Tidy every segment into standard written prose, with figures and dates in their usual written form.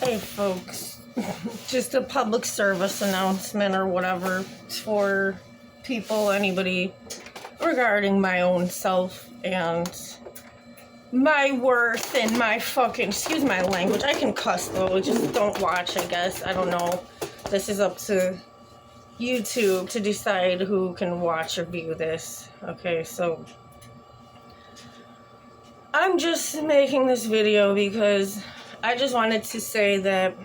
Hey folks, just a public service announcement or whatever for people, anybody, regarding my own self and my worth and my fucking, excuse my language, I can cuss though, just don't watch, I guess, I don't know. This is up to YouTube to decide who can watch or view this. Okay, so I'm just making this video because I just wanted to say that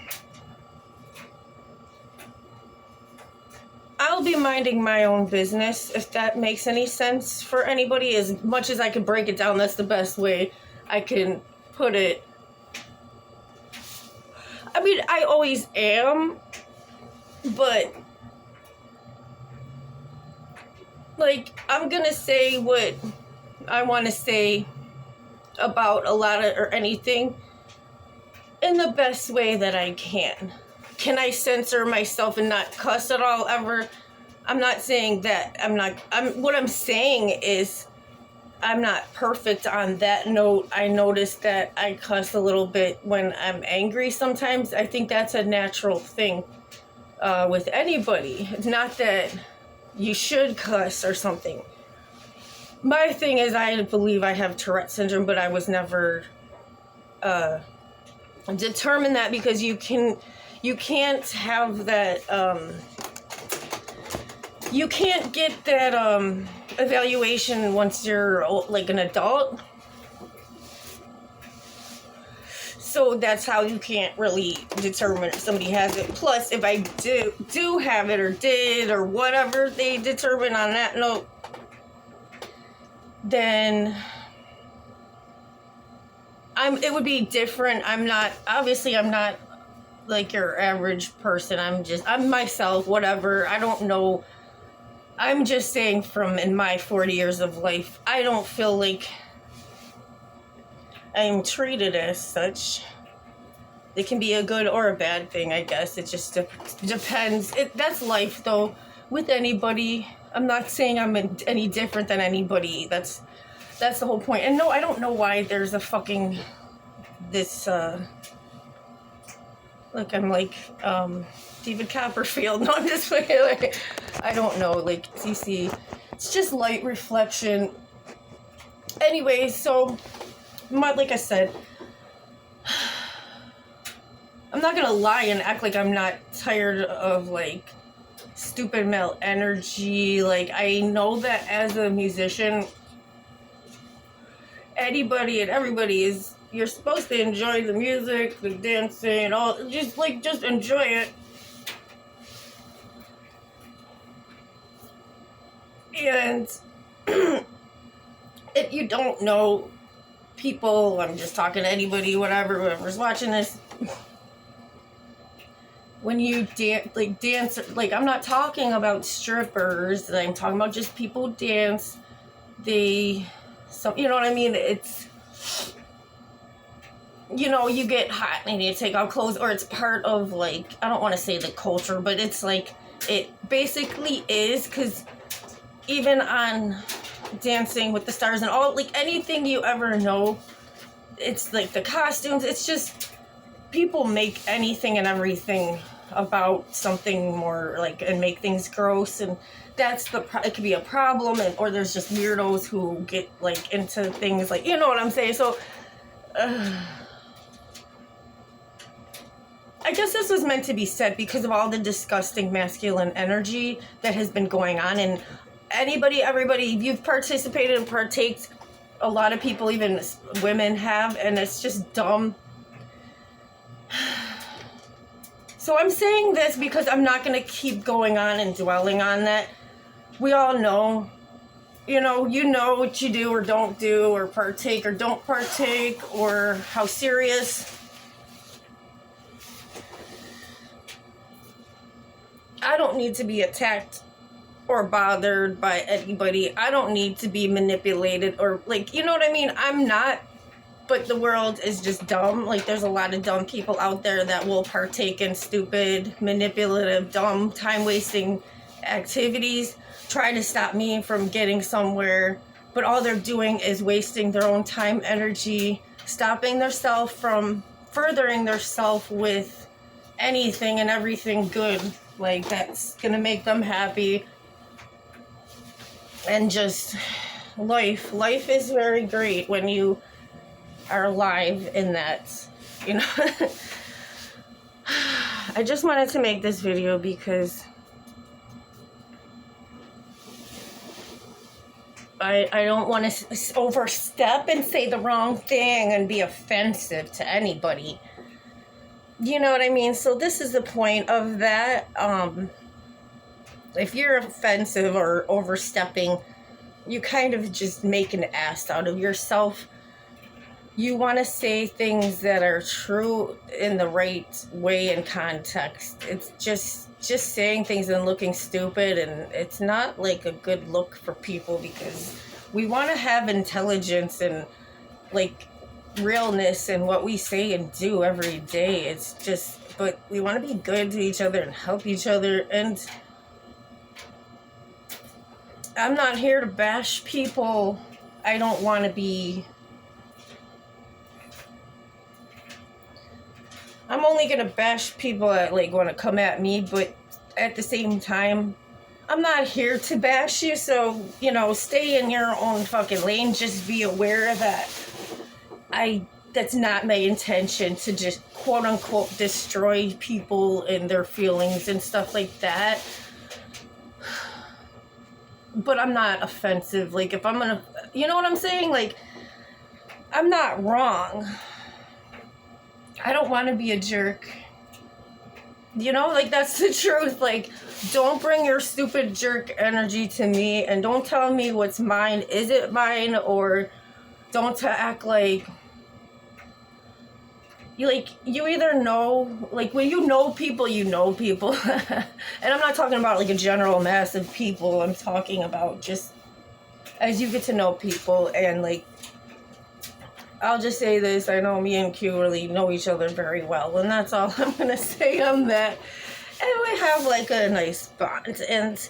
I'll be minding my own business, if that makes any sense for anybody. As much as I can break it down, that's the best way I can put it. I mean, I always am, but like, I'm gonna say what I want to say about a lot of, or anything, in the best way that I can. Can I censor myself and not cuss at all ever? I'm not saying that. What I'm saying is I'm not perfect on that note. I notice that I cuss a little bit when I'm angry sometimes. I think that's a natural thing with anybody. It's not that you should cuss or something. My thing is, I believe I have Tourette syndrome, but I was never determined that, because you can't have that, you can't get that evaluation once you're like an adult. So that's how you can't really determine if somebody has it. Plus, if I do have it or did or whatever they determine on that note, then it would be different. I'm not like your average person. I'm myself, whatever. I don't know. I'm just saying, from in my 40 years of life, I don't feel like I'm treated as such. It can be a good or a bad thing, I guess. It just depends. That's life, though, with anybody. I'm not saying I'm any different than anybody. That's the whole point. And no, I don't know why there's a fucking look, I'm like David Copperfield. No, I'm just like I don't know, like, you see, it's just light reflection. Anyway, so like I said, I'm not gonna lie and act like I'm not tired of like stupid male energy. Like, I know that as a musician, anybody and everybody you're supposed to enjoy the music, the dancing, all, just enjoy it. And if you don't know people, I'm just talking to anybody, whoever's watching this, when you dance, like, I'm not talking about strippers, I'm talking about just people dance, you know what I mean? It's, you know, you get hot and you take off clothes, or it's part of, like, I don't want to say the culture, but it's like, it basically is, because even on Dancing with the Stars and all, like, anything you ever know, it's like the costumes, it's just, people make anything and everything about something more, like, and make things gross, and that's it could be a problem, or there's just weirdos who get, like, into things, like, you know what I'm saying? So I guess this was meant to be said because of all the disgusting masculine energy that has been going on, and everybody, you've participated and partaked, a lot of people, even women, have, and it's just dumb. So I'm saying this because I'm not going to keep going on and dwelling on that. We all know, you know what you do or don't do, or partake or don't partake, or how serious. I don't need to be attacked or bothered by anybody. I don't need to be manipulated, or, like, you know what I mean? I'm not, but the world is just dumb. Like, there's a lot of dumb people out there that will partake in stupid, manipulative, dumb, time-wasting activities, try to stop me from getting somewhere, but all they're doing is wasting their own time, energy, stopping themselves from furthering themselves with anything and everything good, like that's gonna make them happy. And just life is very great when you are alive in that, you know. I just wanted to make this video because I don't want to overstep and say the wrong thing and be offensive to anybody. You know what I mean? So this is the point of that. If you're offensive or overstepping, you kind of just make an ass out of yourself. You want to say things that are true in the right way and context. It's just saying things and looking stupid, and it's not like a good look for people, because we want to have intelligence and like realness in what we say and do every day. It's just, but we want to be good to each other and help each other. And I'm not here to bash people. I don't want to be. I'm only going to bash people that like want to come at me, but at the same time, I'm not here to bash you. So, you know, stay in your own fucking lane. Just be aware that that's not my intention to just quote unquote destroy people and their feelings and stuff like that. But I'm not offensive. Like, if I'm gonna, you know what I'm saying? Like, I'm not wrong. I don't want to be a jerk. You know, like, that's the truth. Like, don't bring your stupid jerk energy to me, and don't tell me what's mine. Is it mine? Or don't act like you either know, like, when you know people, you know people. And I'm not talking about like a general mass of people. I'm talking about just as you get to know people. And like, I'll just say this, I know me and Q really know each other very well, and that's all I'm gonna say on that. And we have like a nice bond, and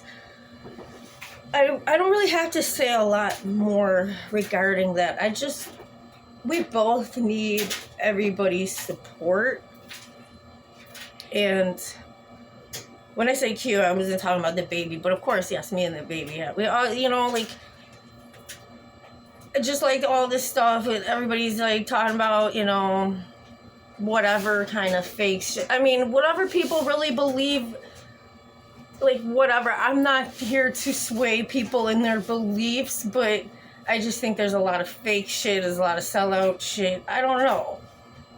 I don't really have to say a lot more regarding that. We both need everybody's support. And when I say Q, I wasn't talking about the baby, but of course, yes, me and the baby. Yeah, we all, you know, like, just like all this stuff with everybody's like talking about, you know, whatever kind of fake shit. I mean, whatever people really believe, like, whatever. I'm not here to sway people in their beliefs, but I just think there's a lot of fake shit, there's a lot of sellout shit. I don't know.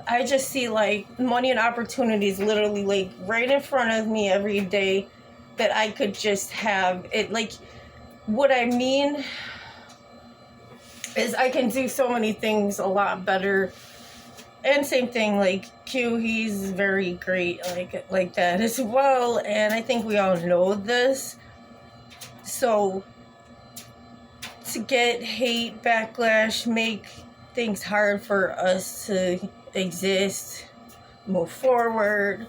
I just see like money and opportunities literally like right in front of me every day that I could just have it. Like, what I mean is I can do so many things a lot better. And same thing, like Q, he's very great like that as well. And I think we all know this. So to get hate, backlash, make things hard for us to exist, move forward,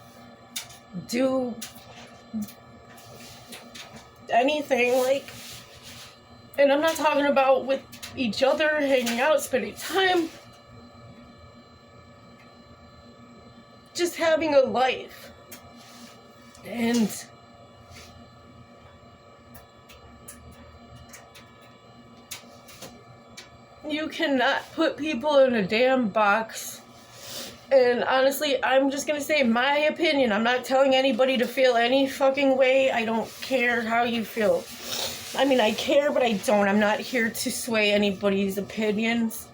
do anything, like, and I'm not talking about with each other, hanging out, spending time, just having a life. And you cannot put people in a damn box. And honestly, I'm just gonna say my opinion. I'm not telling anybody to feel any fucking way. I don't care how you feel. I mean, I care, but I don't. I'm not here to sway anybody's opinions.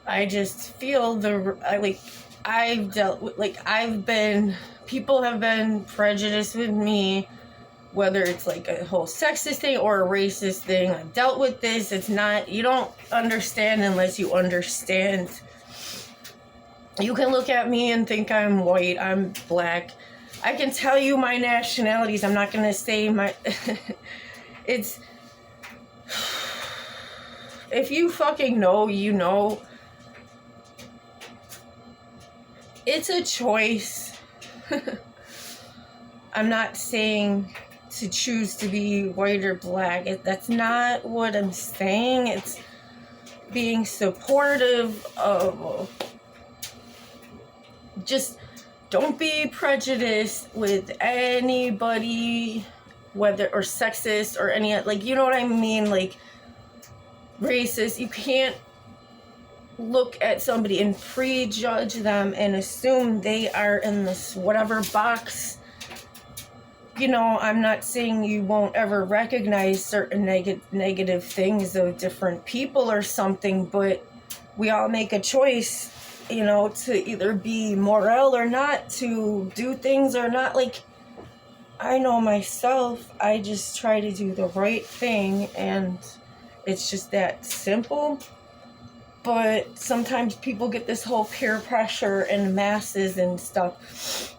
I just feel I've dealt with, people have been prejudiced with me, whether it's like a whole sexist thing or a racist thing. I've dealt with this. It's not, you don't understand unless you understand. You can look at me and think I'm white, I'm black. I can tell you my nationalities. I'm not going to say my... It's... If you fucking know, you know. It's a choice. I'm not saying to choose to be white or black. That's not what I'm saying. It's being supportive of just don't be prejudiced with anybody, whether, or sexist, or any, like, you know what I mean, like, racist. You can't look at somebody and prejudge them and assume they are in this whatever box. You know, I'm not saying you won't ever recognize certain negative things of different people or something, but we all make a choice, you know, to either be moral or not, to do things or not. Like, I know myself, I just try to do the right thing, and it's just that simple. But sometimes people get this whole peer pressure and masses and stuff.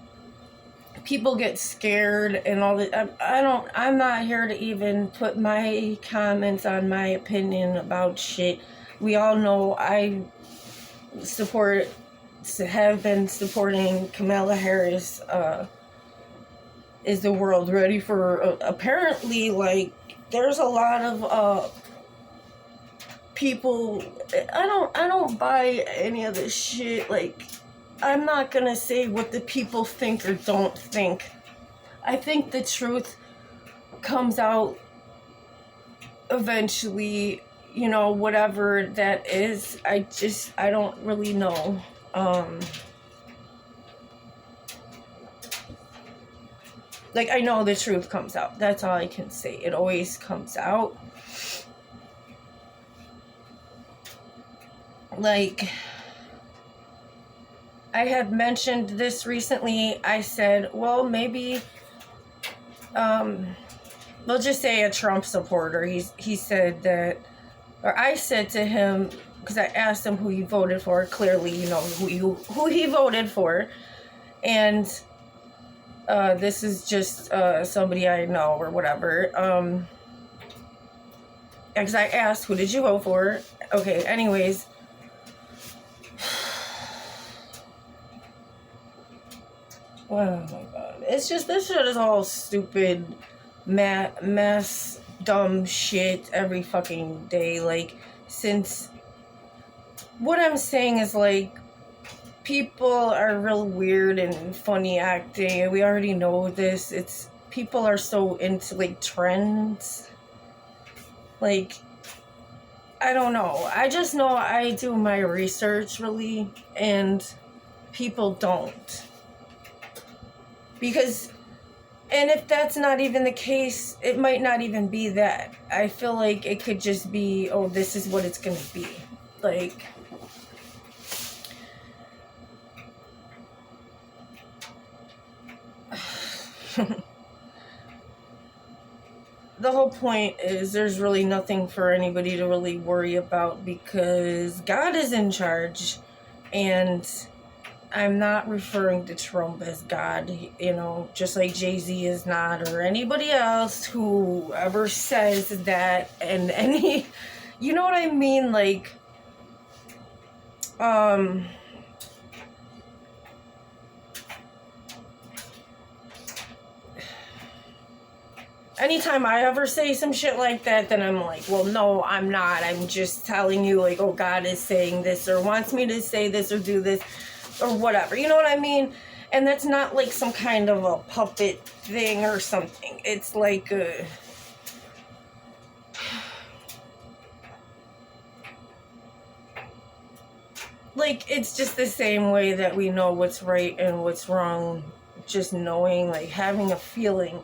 People get scared and all that. I'm not here to even put my comments on my opinion about shit. We all know I have been supporting Kamala Harris. Is the world ready for, apparently, like, there's a lot of, people. I don't buy any of this shit. Like, I'm not gonna say what the people think or don't think. I think the truth comes out eventually, you know, whatever that is. I don't really know. Like, I know the truth comes out. That's all I can say. It always comes out. Like, I had mentioned this recently. I said, well, maybe, we'll just say a Trump supporter. He said that, or I said to him, because I asked him who he voted for. Clearly, you know who he voted for, and this is just somebody I know or whatever. Because I asked, who did you vote for? Okay. Anyways. Oh my god. It's just, this shit is all stupid, mass, dumb shit every fucking day. Like, since, what I'm saying is, like, people are real weird and funny acting, and we already know this. It's, people are so into, like, trends. Like, I don't know. I just know I do my research, really, and people don't. Because, and if that's not even the case, it might not even be that. I feel like it could just be, oh, this is what it's gonna be. Like, the whole point is there's really nothing for anybody to really worry about, because God is in charge. And I'm not referring to Trump as God, you know, just like Jay-Z is not, or anybody else who ever says that, and any, you know what I mean? Like, anytime I ever say some shit like that, then I'm like, well, no, I'm not. I'm just telling you, like, oh, God is saying this, or wants me to say this, or do this, or whatever. You know what I mean? And that's not like some kind of a puppet thing or something. It's like a... like, it's just the same way that we know what's right and what's wrong. Just knowing, like, having a feeling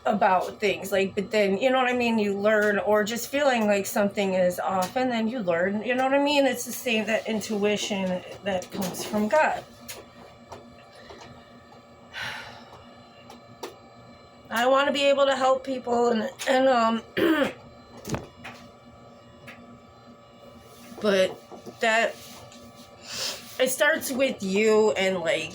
about things, like, but then, you know what I mean, you learn, or just feeling like something is off, and then you learn, you know what I mean? It's the same, that intuition that comes from God. I want to be able to help people, and but that, it starts with you. And, like,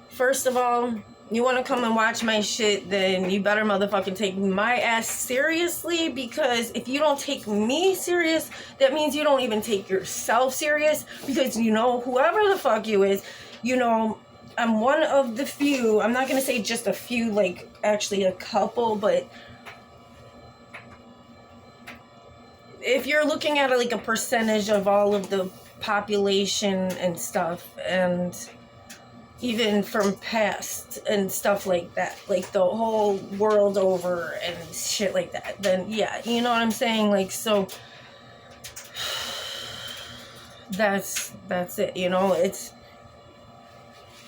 first of all, you want to come and watch my shit, then you better motherfucking take my ass seriously, because if you don't take me serious, that means you don't even take yourself serious, because, you know, whoever the fuck you is, you know, I'm one of the few, I'm not going to say just a few, like, actually a couple, but if you're looking at it like a percentage of all of the population and stuff, and even from past and stuff like that, like the whole world over and shit like that, then yeah, you know what I'm saying? Like, so that's it, you know. It's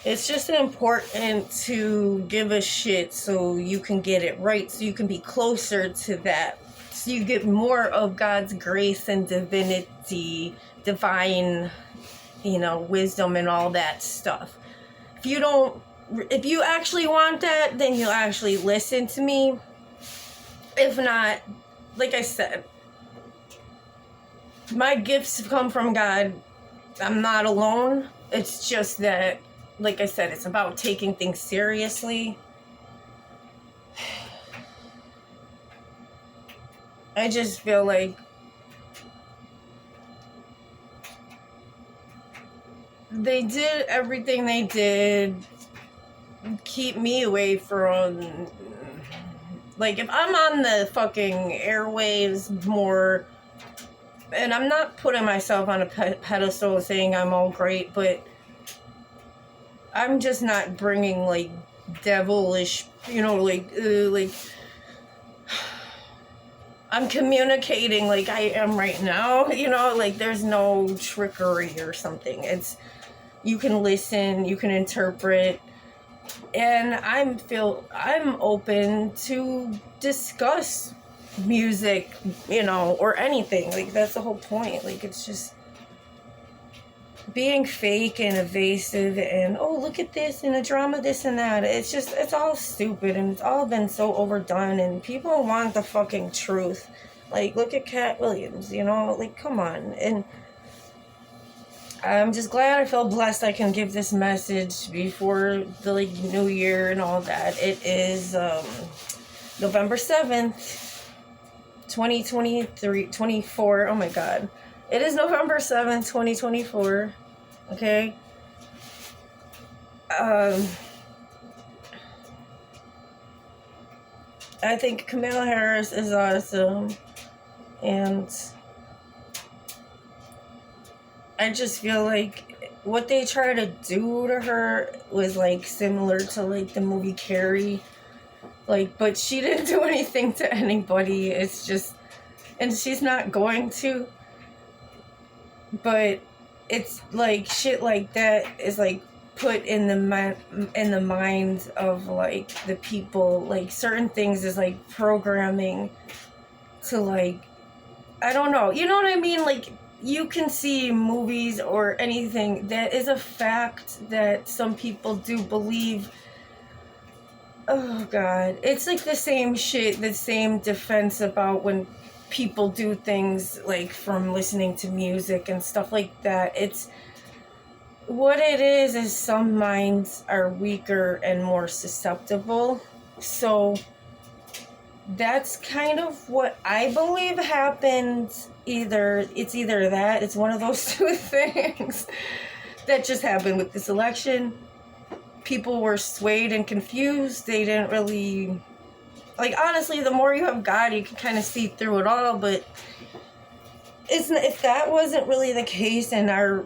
just important to give a shit so you can get it right, so you can be closer to that, so you get more of God's grace and divinity, divine, you know, wisdom and all that stuff. If you actually want that, then you'll actually listen to me. If not, like I said, my gifts come from God. I'm not alone. It's just that, like I said, it's about taking things seriously. I just feel like they did everything they did, keep me away from, like, if I'm on the fucking airwaves more, and I'm not putting myself on a pedestal saying I'm all great, but I'm just not bringing, like, devilish, you know, like, I'm communicating like I am right now, you know, like, there's no trickery or something. You can listen, you can interpret, and I'm open to discuss music, you know, or anything. Like, that's the whole point. Like, it's just being fake and evasive and, oh, look at this and a drama, this and that. It's all stupid, and it's all been so overdone, and people want the fucking truth. Like, look at Cat Williams, you know, like, come on. And I'm just glad I feel blessed I can give this message before the, like, new year and all that. It is November 7th, 2024. Oh my God. It is November 7th, 2024. Okay? I think Kamala Harris is awesome. And I just feel like what they try to do to her was, like, similar to, like, the movie Carrie. Like, but she didn't do anything to anybody. It's just, and she's not going to. But it's like shit like that is, like, put in the minds of, like, the people. Like, certain things is, like, programming to, like, I don't know. You know what I mean? Like, you can see movies or anything that is a fact that some people do believe. Oh God, it's like the same shit, the same defense about when people do things, like, from listening to music and stuff like that. It's what it is some minds are weaker and more susceptible. So that's kind of what I believe happened. It's one of those two things that just happened with this election. People were swayed and confused. They didn't really, like, honestly, the more you have God, you can kind of see through it all. But if that wasn't really the case, and our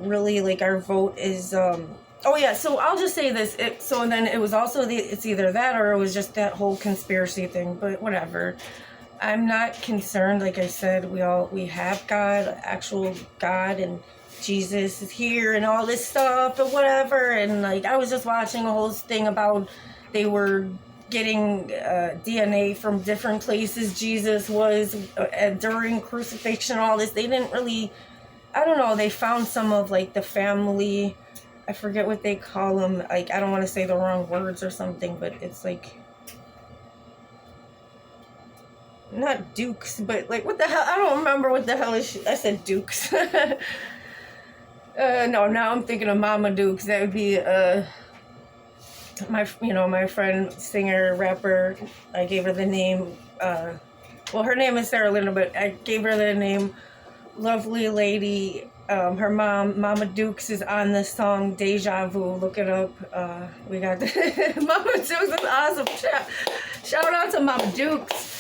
vote is, oh yeah, so I'll just say this. So then it was also it's either that or it was just that whole conspiracy thing. But whatever. I'm not concerned. Like I said, we have God, actual God, and Jesus is here and all this stuff and whatever. And, like, I was just watching a whole thing about they were getting DNA from different places Jesus was during crucifixion, all this. They didn't really, I don't know, they found some of, like, the family, I forget what they call them, like, I don't want to say the wrong words or something, but it's like, not dukes, but, like, what the hell, I don't remember what the hell I said dukes. No, now I'm thinking of Mama Dukes. That would be, my friend, singer, rapper. I gave her the name, well, her name is Sarah Linda, but I gave her the name Lovely Lady. Her mom, Mama Dukes, is on the song Deja Vu. Look it up. We got Mama Dukes is awesome. Shout out to Mama Dukes.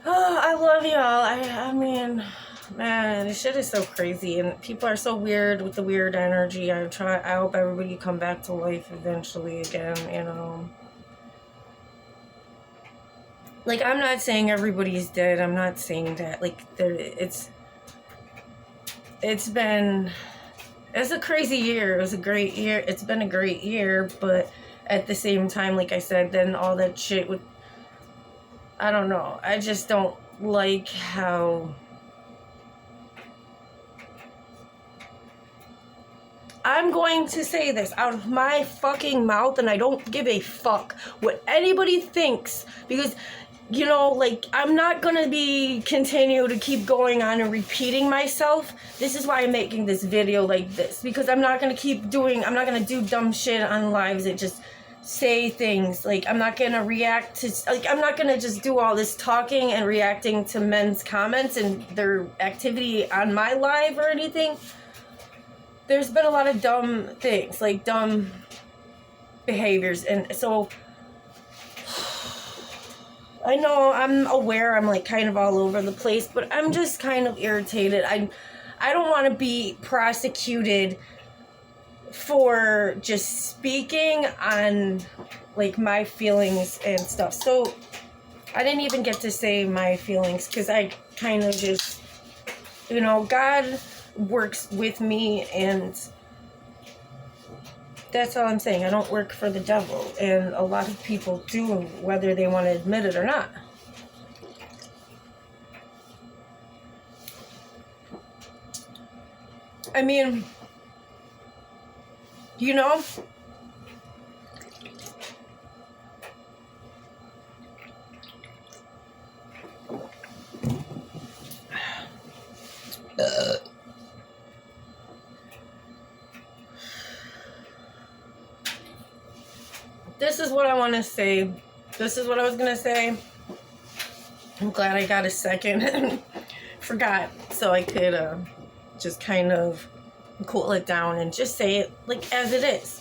Oh, I love y'all. I mean, Man, this shit is so crazy, and people are so weird with the weird energy. I hope everybody come back to life eventually again, you know. Like, I'm not saying everybody's dead. I'm not saying that. Like, it's a crazy year. It was a great year. It's been a great year, but at the same time, like I said, then all that shit would, I don't know. I just don't like how, I'm going to say this out of my fucking mouth, and I don't give a fuck what anybody thinks, because, you know, like, I'm not gonna continue to keep going on and repeating myself. This is why I'm making this video like this, because I'm not gonna do dumb shit on lives that just say things. Like, I'm not gonna react to, like, I'm not gonna just do all this talking and reacting to men's comments and their activity on my live or anything. There's been a lot of dumb things, like dumb behaviors, and so I know, I'm aware I'm like kind of all over the place, but I'm just kind of irritated. I don't want to be prosecuted for just speaking on like my feelings and stuff. So I didn't even get to say my feelings, because I kind of just, you know, God works with me, and that's all I'm saying. I don't work for the devil, and a lot of people do, whether they want to admit it or not. I mean, you know, this is what I want to say. This is what I was going to say. I'm glad I got a second. Forgot. So I could just kind of cool it down and just say it like as it is.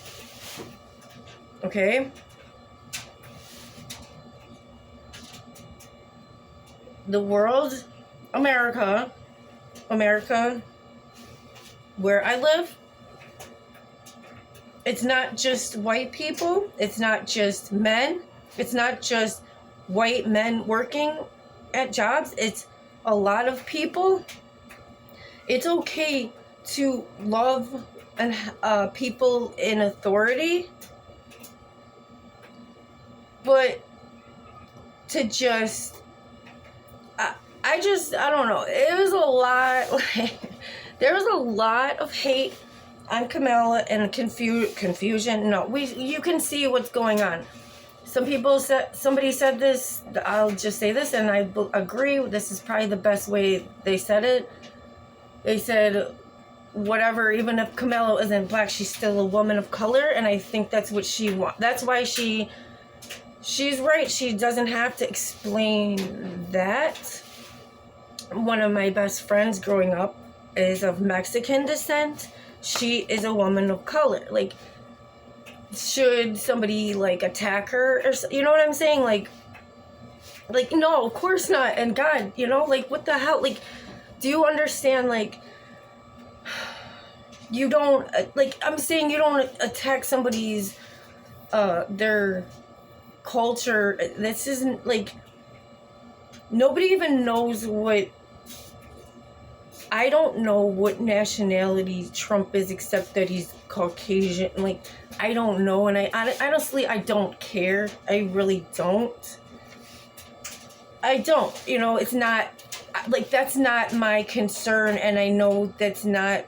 Okay? The world, America, where I live, it's not just white people. It's not just men. It's not just white men working at jobs. It's a lot of people. It's okay to love and people in authority, but to just, I don't know. It was a lot. Like, there was a lot of hate on Kamala and confusion. No, you can see what's going on. Somebody said this, I'll just say this, and I agree, this is probably the best way they said it. They said, whatever, even if Kamala isn't black, she's still a woman of color, and I think that's what she wants. That's why she's right. She doesn't have to explain that. One of my best friends growing up is of Mexican descent. She is a woman of color. Like, should somebody like attack her, or you know what I'm saying? Like no, of course not. And God, you know, like, what the hell? Like, do you understand? Like, you don't, like, I'm saying, you don't attack somebody's their culture. This isn't, like, nobody even knows what, I don't know what nationality Trump is, except that he's Caucasian. Like, I don't know, and I honestly, I don't care. I really don't. I don't. You know, it's not, like, that's not my concern, and I know that's not.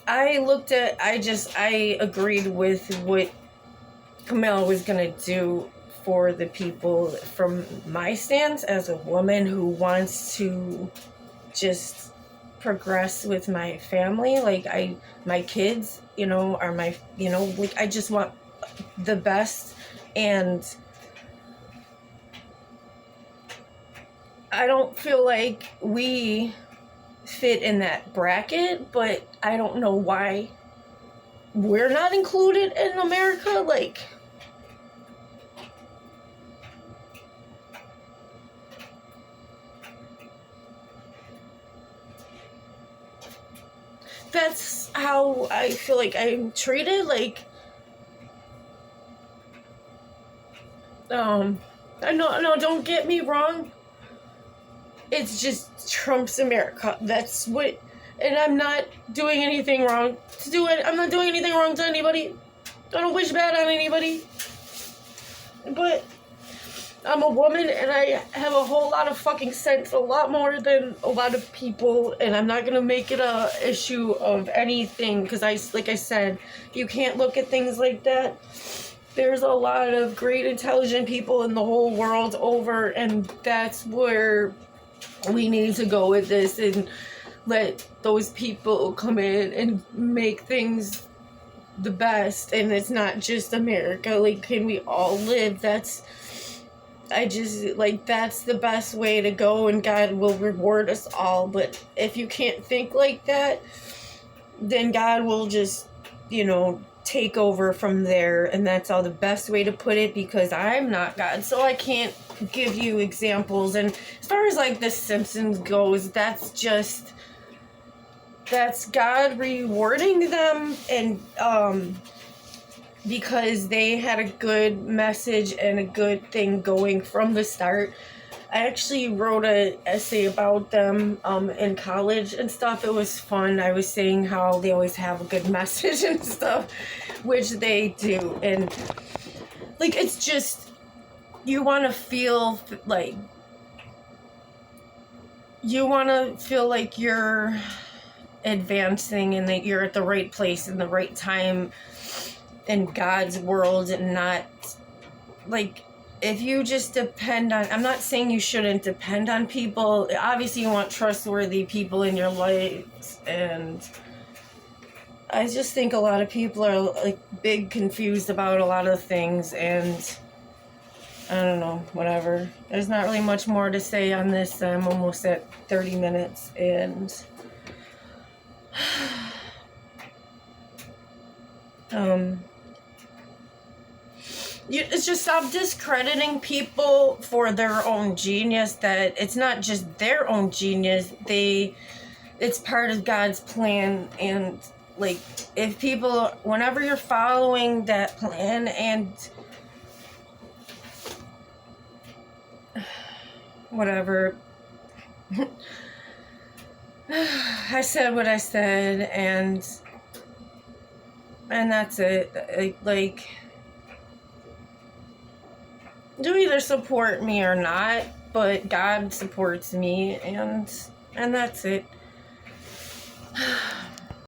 I agreed with what Kamala was gonna do for the people from my stance as a woman who wants to just progress with my family. Like, my kids, you know, are my, you know, like, I just want the best, and I don't feel like we fit in that bracket, but I don't know why we're not included in America. Like, that's how I feel like I'm treated. Like, no, don't get me wrong. It's just Trump's America. That's what, and I'm not doing anything wrong to do it. I'm not doing anything wrong to anybody. I don't wish bad on anybody. But I'm a woman and I have a whole lot of fucking sense, a lot more than a lot of people, and I'm not gonna make it a issue of anything, because like I said, you can't look at things like that. There's a lot of great intelligent people in the whole world over, and that's where we need to go with this, and let those people come in and make things the best. And it's not just America. Like, can we all live? That's the best way to go, and God will reward us all. But if you can't think like that, then God will just, take over from there. And that's all the best way to put it, because I'm not God, so I can't give you examples. And as far as like The Simpsons goes, that's God rewarding them, and because they had a good message and a good thing going from the start. I actually wrote an essay about them in college and stuff. It was fun. I was saying how they always have a good message and stuff, which they do. And like, it's just, you want to feel like you're advancing and that you're at the right place in the right time in God's world, and not like, if you just depend on, I'm not saying you shouldn't depend on people. Obviously you want trustworthy people in your life, and I just think a lot of people are like big confused about a lot of things, and I don't know, whatever. There's not really much more to say on this. I'm almost at 30 minutes, and it's just, stop discrediting people for their own genius. That it's not just their own genius. It's part of God's plan. And like, if people, whenever you're following that plan, and whatever, I said what I said, and that's it. Like, you either support me or not, but God supports me, and that's it.